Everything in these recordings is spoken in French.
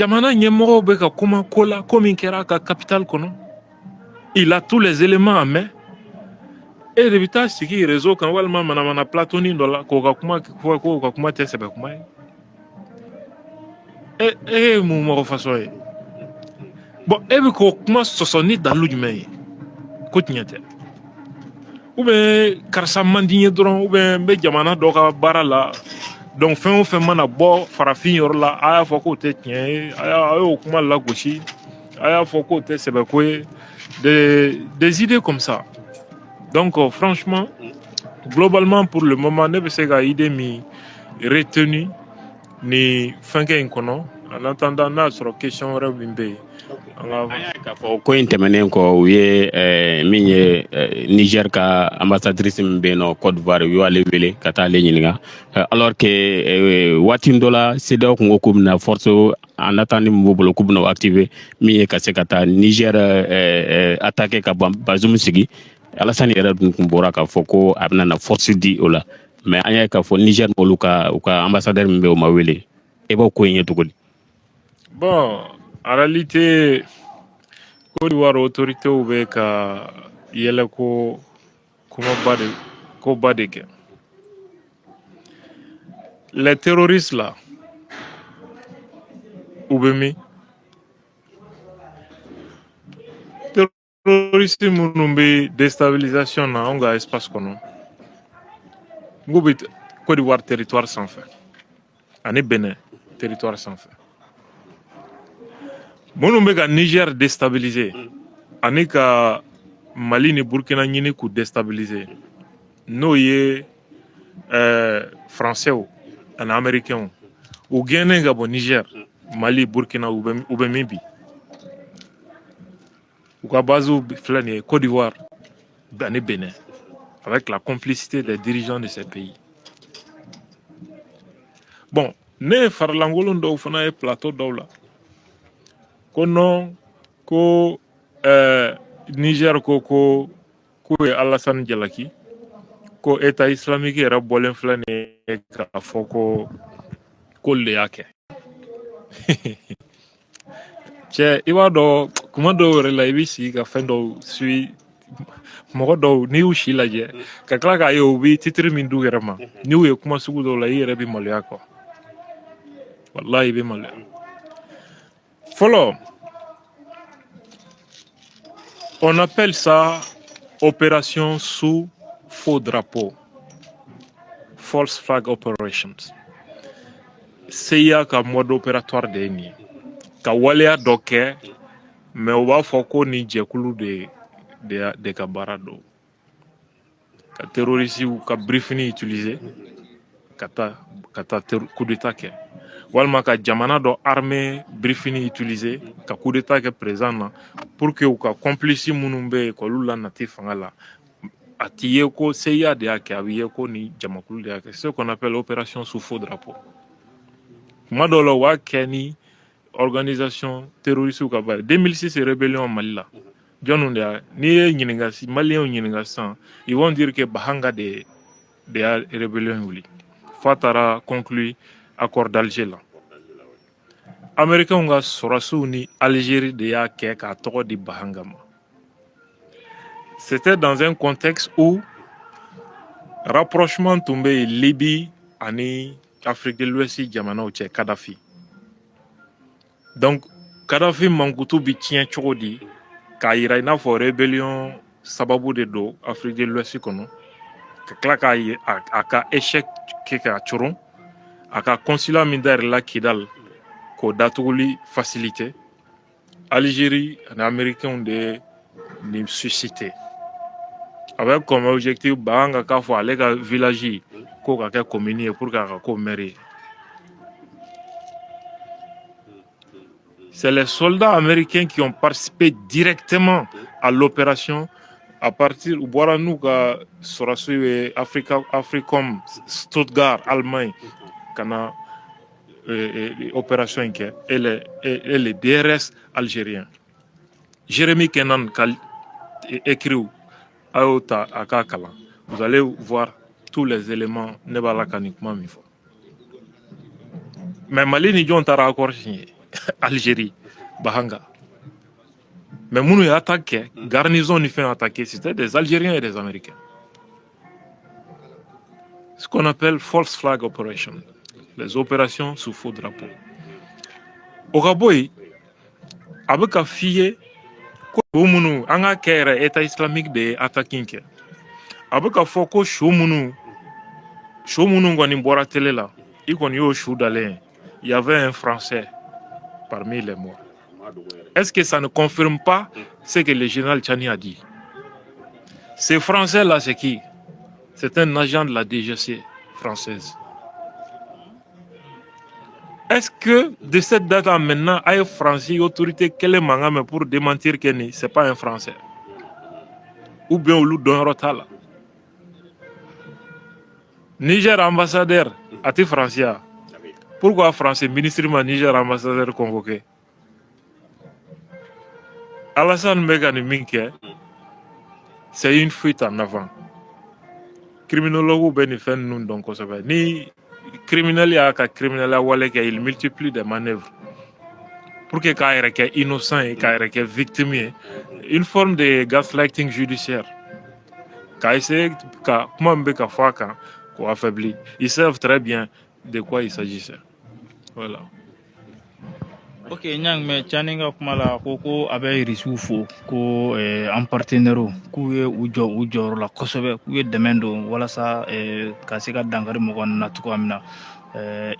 jamana ɲɛmɔgɔw bɛ ka kuma ko la ko min kɛra a ka capitale kɔnɔ. Il a tous les éléments en main. Et de bɛ taa sigi réseau kan walima manamana platoni dɔ la k'o ka kuma fɔ k'o ka kuma tɛ sɛbɛ kuma ye. E ye mun mɔgɔ façon ye? Bon, e bɛ k'o kuma sɔsɔ ni dalu jumɛn ye? Ko tiɲɛ tɛ. Ou bien karisa man di n ye dɔrɔn ou bien n bɛ jamana dɔ ka baara la. Donc fɛn o fɛn mana bɔ farafin yɔrɔ la a y'a fɔ k'o tɛ tiɲɛ ye a y'o kuma lagosi a y'a fɔ k'o tɛ sɛbɛko ye des idées comme ça. Donc franchement globalement pour le moment ne bɛ se ka idée min retenu ni fɛnkɛ in kɔnɔ en attendant n'a sɔrɔ question wɛrɛ min bɛ yen. An y'a k'a fɔ ko in tɛmɛnen kɔ u ye min ye Niger ka ambassadrice min bɛ yen nɔ Côte d'Ivoire u y'ale wele ka taa ale ɲininka alors que waati dɔ la CEDEAO kun ko k'u bɛna force en attendant min b'u bolo k'u bɛna activer min ye ka se ka taa Niger attaquer ka Bazoum sigi Alassane yɛrɛ dun kun bɔra k'a fɔ ko a bɛna na force di o la mais an y'a k'a fɔ Niger olu ka ambassadeur min bɛ yen o ma wele e b'o ko in ye cogo di? Bon, en réalité Côte d'Ivoire autorité bɛ ka yɛlɛ ko ba de kɛ. Les terroristes là u bɛ min? Terroristes minnu bɛ déstabilisation na anw ka espace kɔnɔ n k'u bɛ Côte d'Ivoire territoire sanfɛ ani Benin territoire sanfɛ. Minnu bɛ ka Niger déstabiliser ani ka Mali ni Burkina ɲini k'u déstabiliser n'o ye français ani américains u gɛnnen ka bɔ Niger Mali Burkina u bɛ min bi u ka base filɛ nin ye Côte d'Ivoire ani Benin avec la complicité des dirigeants de ces pays. Bon ne ye faralankolon dɔw fana ye plateau dɔw la ko non ko Niger ko ye Alassane Jalaki ko État islamique yɛrɛ bɔlen filɛ nin ye k'a fɔ k'olu de y'a kɛ. Cɛ i b'a dɔn kuma dɔw yɛrɛ la i bɛ sigi ka fɛn dɔw suit mɔgɔ dɔw n'i y'u si lajɛ ka tila k'a ye u bɛ titre min d'u yɛrɛ ma n'i y'u ye kuma sugu dɔw la i yɛrɛ bɛ maloya quoi walahi i bɛ maloya. Fɔlɔ on appelle ça opération sous faux drapeau, false flag operations. CIA ka mode opératoire de ye nin ye ka waleya dɔ kɛ mais u b'a fɔ ko nin jɛkulu de ka baara don ka terroriste ka briefing utiliser ka taa coup d'état kɛ walima ka jamana dɔ armée briefing utiliser ka coup d'état kɛ président na pour que u ka complice minnu bɛ yen k'olu lanati fanga la a ti ye ko CIA de y'a kɛ a bɛ ye ko ni jamakulu de y'a kɛ ce qu'on appelle opération sous faux drapeau. Kuma dɔw la u b'a kɛ ni organisation terroriste ka baara 2006 rébellion Mali la jɔnni de y'a n'i ye ɲininka maliyɛnw ɲininka sisan ils vont dire que Bahanga de y'a rébellion wuli f'a taara conclure accord d'Alger la américains ka sɔrɔsiw ni Algérie de y'a kɛ k'a tɔgɔ di Bahanga ma. C'était dans un contexte où rapprochement tun bɛ yen Libye ani Afrique de l'Ouest jamanaw cɛ Kadhafi. Donc Kadhafi mankutu bi tiɲɛ cogo di k'a yira i n'a fɔ rébellion sababu de don Afrique de l'Ouest kɔnɔ ka tila k'a ka échec kɛ k'a coron a ka consulat min dayɛlɛla Kidal k'o datuguli facilité Algérie ani américains de nin suscité avec comme objectif Bahanga k'a fɔ ale ka village k'o ka kɛ commune ye pour que a ka k'o maire ye. C'est les soldats américains qui ont participé directement à l'opération à partir où bɔra n'u ka sɔrɔsiw ye Africom Stuttgart Allemagne ka na opération in kɛ et les DRS algériens. Jérémy Kennan ka écrit a y'o ta a k'a kalan vous allez voir tous les éléments ne b'a la ka nin kuma min fɔ mais Mali ni jɔn taara accord signé Algérie, Bahanga. Mais nous avons attaqué, garnison nous fait attaquer, c'était des Algériens et des Américains. Ce qu'on appelle false flag operation, les opérations sous faux drapeau. Au Gaboy, avec un fille, on a créé l'État islamique de attaquer. Avec un foko, Shomunu, Gwani télé là, il y avait un Français parmi les morts. Est-ce que ça ne confirme pas ce que le général Tchani a dit? Ce Français-là, c'est qui? C'est un agent de la DGC française. Est-ce que de cette date à maintenant, il y a Français, autorité, quelle est mangame pour démentir que ce n'est pas un Français? Ou bien au loup d'un rotal? Niger ambassadeur, à-t-il français? Pourquoi français, ministre Niger ambassadeur convoqué? Alassane Megani Minke, c'est une fuite en avant. Criminologue bénéficie nous donc ni criminel ya ka criminel il multiplie des manœuvres pour que quand il est innocent et quand il est victime, une forme de gaslighting judiciaire. Quand essaie comment mbeka faka ko affaibli, ils savent très bien de quoi il s'agissait. Voilà. Ok, Nyang, mais Tchaninga Kumala, Koko, Abe Rissoufo, ko en partenaire, Kouye Ujo, la Kosovo, Kouye Demendo, voilà ça, Kasika Dangari Mogon Natukamina.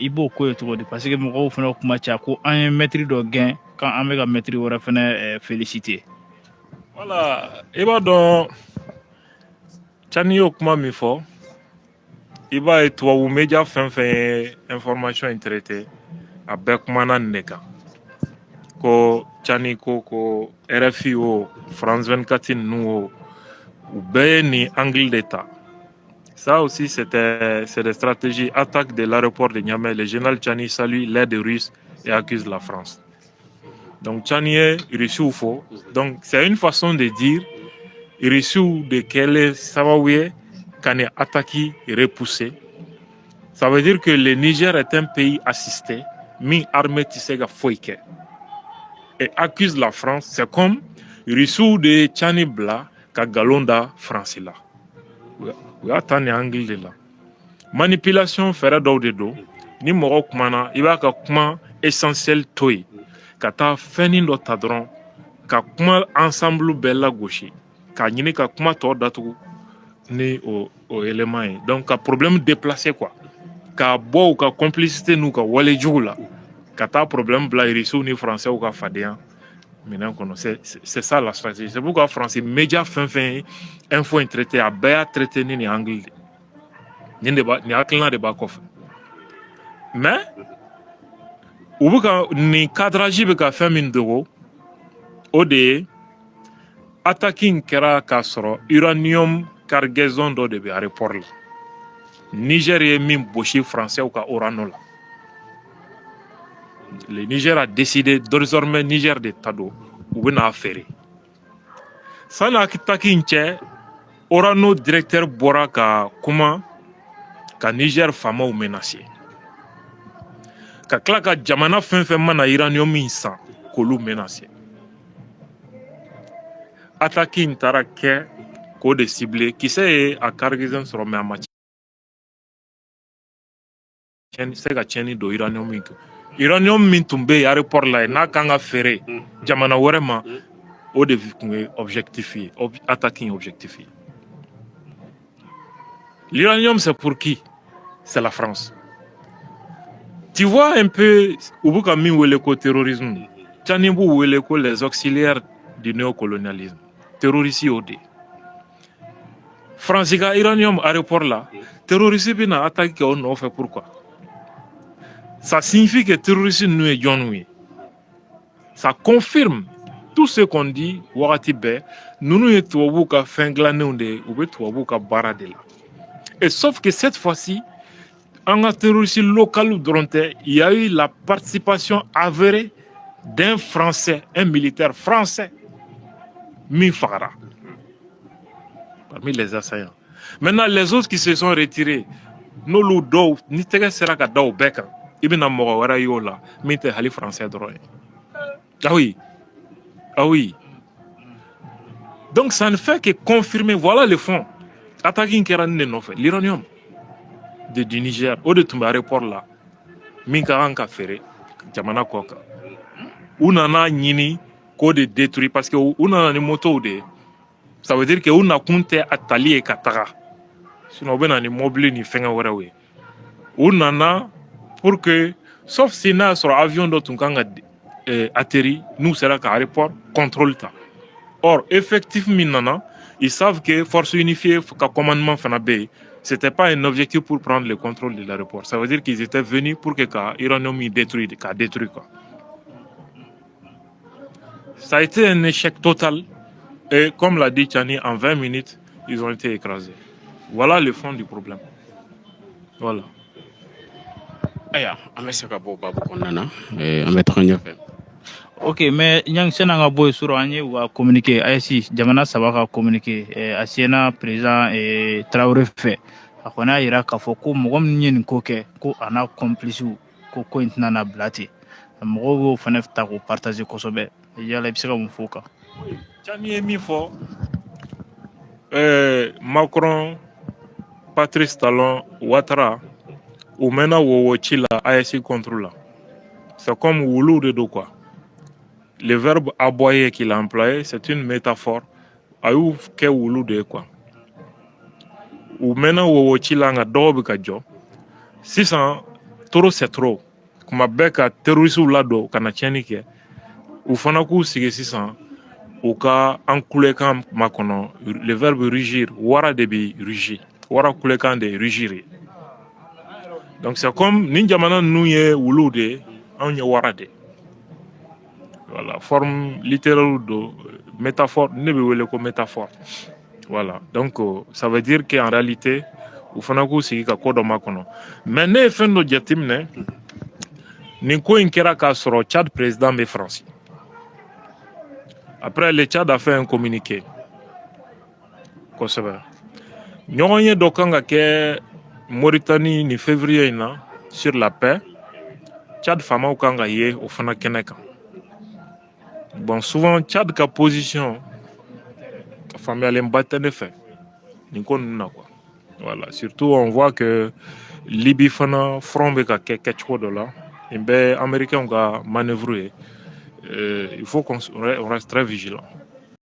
Ibo Kouye Togo, parce que Mogo Feno Kumacha, ko un maître de gain, quand un méga maître aurait fait féliciter. Voilà, et bah donc, Tchanio Kumamifo, il va être ou média fait information intéressée à Bekmana Neka. Ko Tchani ko RFI o France 24 nous ou ni angle d'État. Ça aussi c'est des stratégies attaque de l'aéroport de Niamey. Le général Tchani salue l'aide russe et accuse la France. Donc Tchani est reçu ou faux. Donc c'est une façon de dire reçu de quel Savaoué qu'on est attaqué et repoussé. Ça veut dire que le Niger est un pays assisté, mi armée tisega foike. Et accuse la France, c'est comme reçu de Tchani Bla ka Galonda France là. Oui, attendez angle de là. Manipulation ferait de dos. Ni moro kumana, il va ka kuma essentiel toy. Ka ta feni do tadron, ka kuma ensemble bella gauche. Ka nyini ka kuma to datu ni au élément. Donc ka problème déplacé quoi. Ka bo ka complicité nous ka wale djoula. Kata problème bla irisu ni français ou ka fadéan. Maintenant c'est ça la stratégie. C'est pourquoi français média fin info traité à béa traité ni anglais. Ni débat ni aklina débat kof. Mais ou ka ni cadrage be ka fin min dogo ode attacking kera kasro uranium cargaison do de aéroport là. Niger min boshi français ou ka orano là. Le Niger a décidé désormais Niger de Tado ou bien affaire. Ça n'a qu'attaqué orano directeur Bora ka comment ka Niger fama ou menacé. Ka klaka jamana fin mana uranium insan kolu menacé. Attaqué Tarake ko de ciblé qui sait à cargaison sur ma matière. C'est ka cheni do uranium minko. Uranium min tumbe aéroport là n'a kanga ferré jamana worema au de objectifié attacking objectifié. L'uranium c'est pour qui? C'est la France. Tu vois un peu où kami weleko terrorisme. Tchanibu weleko les auxiliaires du néocolonialisme. Terroristes OD. France ga uranium aéroport là, terroristes bina attaqué on fait pourquoi? Ça signifie que le terrorisme nous est John. Ça confirme tout ce qu'on dit. Nous sommes et sauf que cette fois-ci, en un terroriste local il y a eu la participation avérée d'un Français, un militaire français, Mifara, parmi les assaillants. Maintenant, les autres qui se sont retirés, nous l'oudo, ni tega sera ka daw beka. i bɛna mɔgɔ wɛrɛ y'o la min tɛ hali français dɔrɔn ye. Ah oui, ah oui. Donc ça ne fait que confirmer, voilà le fond. Attaquer kɛra nin de nɔfɛ, l'uranium du Niger, o de tun bɛ aéroport la min ka kan ka feere jamana kɔ kan. U nana ɲini k'o de détruire parce que u nana ni motow de ye. Ça veut dire que u nakun tɛ a tali ye ka taga. Sinon u bɛ na ni mobile ni fɛngɛ wɛrɛw ye. U nana pour que, sauf si n'a sɔrɔ avion dɔ tun kan ka atterri, n'u sera ka aéroport contrôle ta. Or, effectif min nana, ils savent que force unifiée ka commandement fana bɛ yen. C'était pas un objectif pour prendre le contrôle de l'aéroport. Ça veut dire qu'ils étaient venus pour que ka uranium détruit, ka détruit quoi. Ça a été un échec total. Et comme l'a dit Tchani, en 20 minutes, ils ont été écrasés. Voilà le fond du problème. Voilà. Aya, an bɛ se ka bɔ babu kɔnɔna na, an bɛ taga ɲɛfɛ. Ok, mais Nyang sen an ka bɔ yen sɔrɔ an ye u ka communiqué AES jamana saba ka communiqué a sena président Traoré fɛ a kɔni y'a jira k'a fɔ ko mɔgɔ min ye nin ko kɛ ko a n'a complice ko in tɛna na bila ten mɔgɔw y'o fana ta k'o partager kosɛbɛ yala i bɛ se ka mun fɔ o kan. Tchani ye min fɔ Macron, Patrice Talon, Ouattara u mɛnna wɔwɔ ci la AES contre la. C'est comme wulu de do quoi. Le verbe aboyer qu'il a employé, c'est une métaphore. Ayou ke wulu de quoi. Ou maintenant wo chila nga dobe ka jo. Sisan trop c'est trop. Kuma beka terroriste la do kana tieni ke. Ou fana ku sige sisan ou ka ankule kan makono le verbe rugir wara de bi rugir. Wara kule kan de rugir. Donc c'est comme ninjamana nouye wulu de anye wara de. Voilà, forme littérale de métaphore, ne veut pas métaphore. Voilà, donc ça veut dire qu'en réalité, il faut que c'est quelque chose de makono. Mais ne fait no jetimne, ni ko inkera ka soro Tchad président de France. Après le Tchad a fait un communiqué. Quoi ça va? Nyonye dokanga ke Mauritanie ni février na sur la paix. Tchad fama ukanga ye ofana keneka. Bon, souvent, Tchad ka position, la famille a l'embatté de fait. Voilà, surtout on voit que Libye fana front beka quelque chose de là. Et ben, Américains ont manœuvré. Il faut qu'on reste très vigilant.